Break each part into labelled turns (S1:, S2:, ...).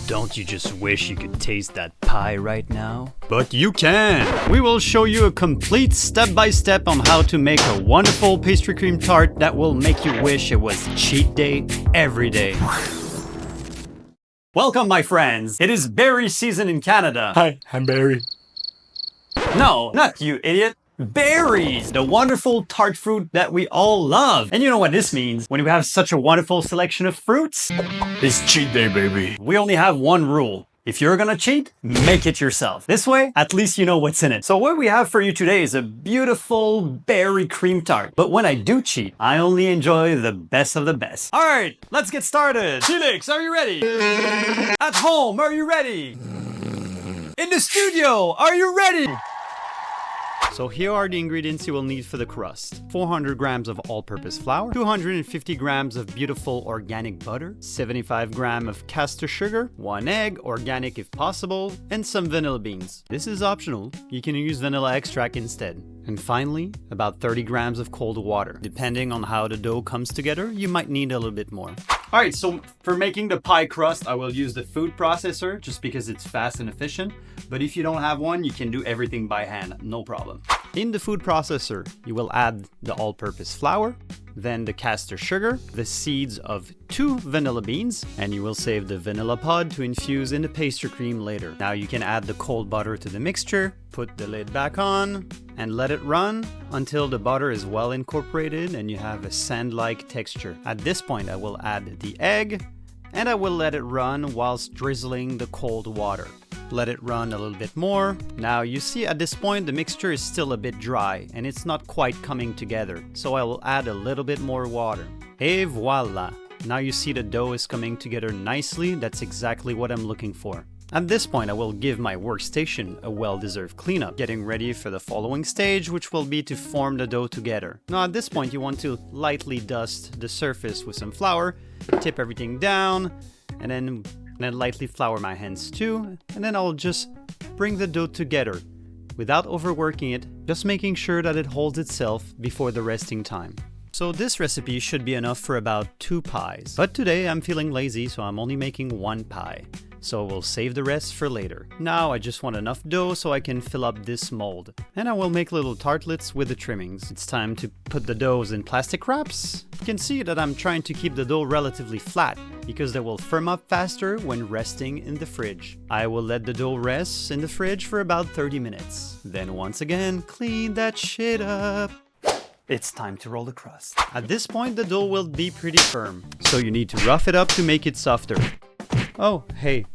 S1: Don't you just wish you could taste that pie right now?
S2: But you can! We will show you a complete step-by-step on how to make a wonderful pastry cream tart that will make you wish it was cheat day every day. Welcome, my friends! It is berry season in Canada.
S1: Hi, I'm Barry.
S2: No, not you, idiot! Berries! The wonderful tart fruit that we all love. And you know what this means when we have such a wonderful selection of fruits?
S1: It's cheat day, baby.
S2: We only have one rule. If you're gonna cheat, make it yourself. This way, at least you know what's in it. So what we have for you today is a beautiful berry cream tart. But when I do cheat, I only enjoy the best of the best. All right, let's get started. Felix, are you ready? At home, are you ready? In the studio, are you ready? So here are the ingredients you will need for the crust. 400 grams of all-purpose flour, 250 grams of beautiful organic butter, 75 grams of caster sugar, 1 egg, organic if possible, and some vanilla beans. This is optional, you can use vanilla extract instead. And finally, about 30 grams of cold water. Depending on how the dough comes together, you might need a little bit more. Alright, so for making the pie crust, I will use the food processor just because it's fast and efficient. But if you don't have one, you can do everything by hand, no problem. In the food processor, you will add the all-purpose flour, then the caster sugar, the seeds of 2 vanilla beans, and you will save the vanilla pod to infuse in the pastry cream later. Now you can add the cold butter to the mixture, put the lid back on, and let it run until the butter is well incorporated and you have a sand-like texture. At this point, I will add the egg, and I will let it run whilst drizzling the cold water. Let it run a little bit more. Now you see at this point the mixture is still a bit dry and it's not quite coming together, so I will add a little bit more water. Et voila! Now you see the dough is coming together nicely. That's exactly what I'm looking for. At this point, I will give my workstation a well-deserved cleanup, getting ready for the following stage, which will be to form the dough together. Now at this point, you want to lightly dust the surface with some flour, tip everything down, and then lightly flour my hands too, and then I'll just bring the dough together without overworking it, just making sure that it holds itself before the resting time. So this recipe should be enough for about 2 pies. But today I'm feeling lazy, so I'm only making 1 pie. So we'll save the rest for later. Now I just want enough dough so I can fill up this mold. And I will make little tartlets with the trimmings. It's time to put the doughs in plastic wraps. You can see that I'm trying to keep the dough relatively flat because they will firm up faster when resting in the fridge. I will let the dough rest in the fridge for about 30 minutes. Then once again, clean that shit up. It's time to roll the crust. At this point, the dough will be pretty firm, so you need to rough it up to make it softer. Oh, hey,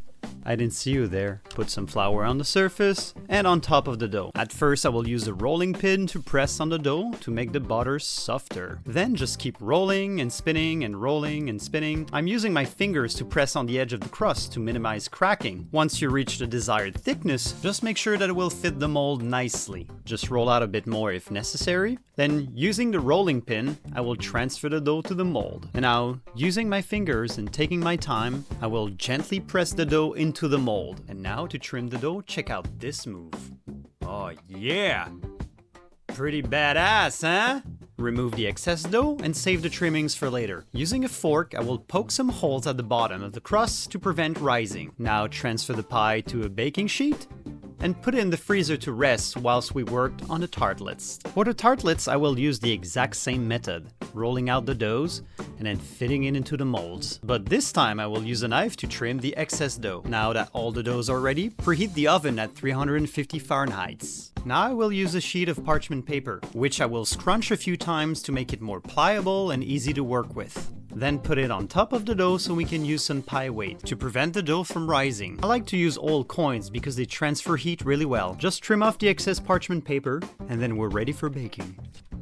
S2: I didn't see you there. Put some flour on the surface and on top of the dough. At first, I will use a rolling pin to press on the dough to make the butter softer. Then just keep rolling and spinning and rolling and spinning. I'm using my fingers to press on the edge of the crust to minimize cracking. Once you reach the desired thickness, just make sure that it will fit the mold nicely. Just roll out a bit more if necessary. Then, using the rolling pin, I will transfer the dough to the mold. And now, using my fingers and taking my time, I will gently press the dough into the mold. And now to trim the dough, check out this move. Oh yeah! Pretty badass, huh? Remove the excess dough and save the trimmings for later. Using a fork, I will poke some holes at the bottom of the crust to prevent rising. Now transfer the pie to a baking sheet and put it in the freezer to rest whilst we worked on the tartlets. For the tartlets, I will use the exact same method, rolling out the doughs and then fitting it into the molds. But this time I will use a knife to trim the excess dough. Now that all the doughs are ready, preheat the oven at 350 Fahrenheit. Now I will use a sheet of parchment paper, which I will scrunch a few times to make it more pliable and easy to work with. Then put it on top of the dough so we can use some pie weight to prevent the dough from rising. I like to use old coins because they transfer heat really well. Just trim off the excess parchment paper and then we're ready for baking.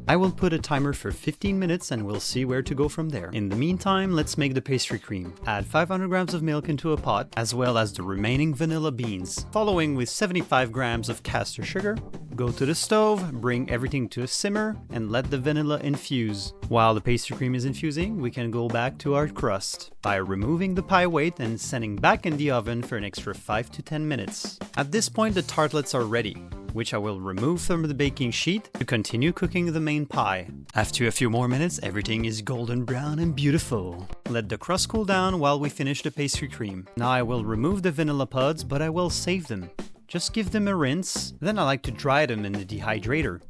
S2: I will put a timer for 15 minutes and we'll see where to go from there. In the meantime, let's make the pastry cream. Add 500 grams of milk into a pot, as well as the remaining vanilla beans, following with 75 grams of caster sugar. Go to the stove, bring everything to a simmer, and let the vanilla infuse. While the pastry cream is infusing, we can go back to our crust by removing the pie weight and sending back in the oven for an extra 5 to 10 minutes. At this point, the tartlets are ready. which I will remove from the baking sheet to continue cooking the main pie. After a few more minutes, everything is golden brown and beautiful. Let the crust cool down while we finish the pastry cream. Now I will remove the vanilla pods, but I will save them. Just give them a rinse, then I like to dry them in the dehydrator.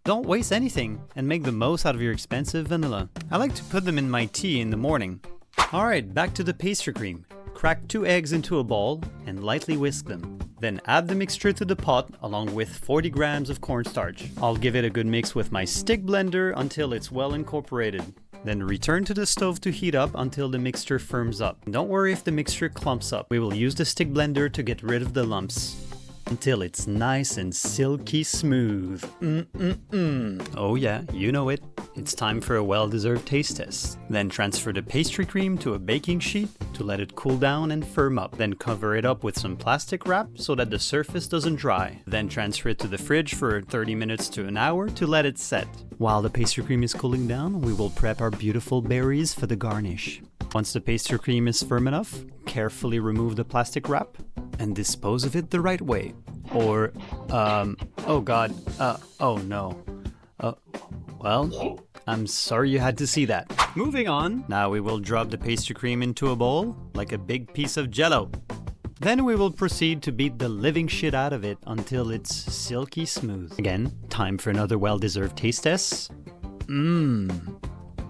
S2: Don't waste anything and make the most out of your expensive vanilla. I like to put them in my tea in the morning. Alright, back to the pastry cream. Crack 2 eggs into a bowl and lightly whisk them. Then add the mixture to the pot along with 40 grams of cornstarch. I'll give it a good mix with my stick blender until it's well incorporated. Then return to the stove to heat up until the mixture firms up. Don't worry if the mixture clumps up. We will use the stick blender to get rid of the lumps until it's nice and silky smooth. Oh yeah, you know it. It's time for a well-deserved taste test. Then transfer the pastry cream to a baking sheet to let it cool down and firm up. Then cover it up with some plastic wrap so that the surface doesn't dry. Then transfer it to the fridge for 30 minutes to an hour to let it set. While the pastry cream is cooling down, we will prep our beautiful berries for the garnish. Once the pastry cream is firm enough, carefully remove the plastic wrap and dispose of it the right way. Or, oh god, oh no. Well, I'm sorry you had to see that. Moving on, now we will drop the pastry cream into a bowl, like a big piece of jello. Then we will proceed to beat the living shit out of it until it's silky smooth. Again, time for another well-deserved taste test.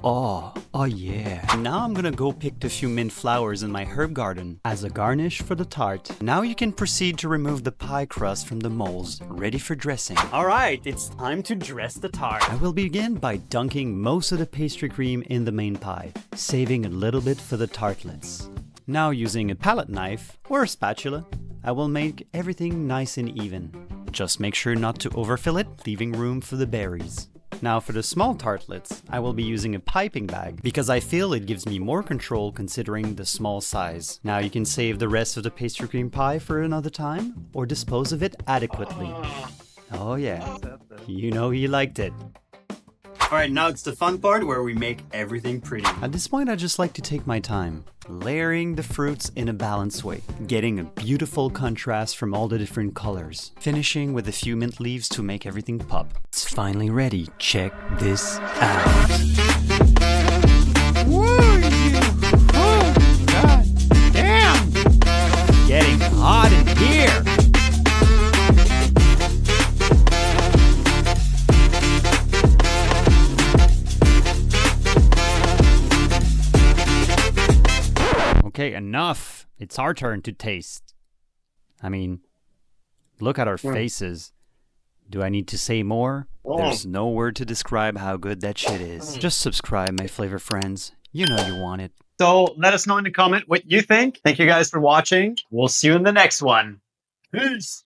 S2: Oh yeah. Now I'm gonna go pick a few mint flowers in my herb garden as a garnish for the tart. Now you can proceed to remove the pie crust from the molds, ready for dressing. Alright, it's time to dress the tart. I will begin by dunking most of the pastry cream in the main pie, saving a little bit for the tartlets. Now using a palette knife or a spatula, I will make everything nice and even. Just make sure not to overfill it, leaving room for the berries. Now for the small tartlets, I will be using a piping bag because I feel it gives me more control considering the small size. Now you can save the rest of the pastry cream pie for another time or dispose of it adequately. Oh yeah, you know he liked it. Alright, now it's the fun part where we make everything pretty. At this point I just like to take my time, layering the fruits in a balanced way, getting a beautiful contrast from all the different colors, finishing with a few mint leaves to make everything pop. It's finally ready. Check this out. Woo! Oh, god damn! Getting hot in here! Okay, enough. It's our turn to taste. I mean, look at our faces. Do I need to say more? There's no word to describe how good that shit is. Just subscribe, my flavor friends. You know you want it. So let us know in the comment what you think. Thank you guys for watching. We'll see you in the next one. Peace.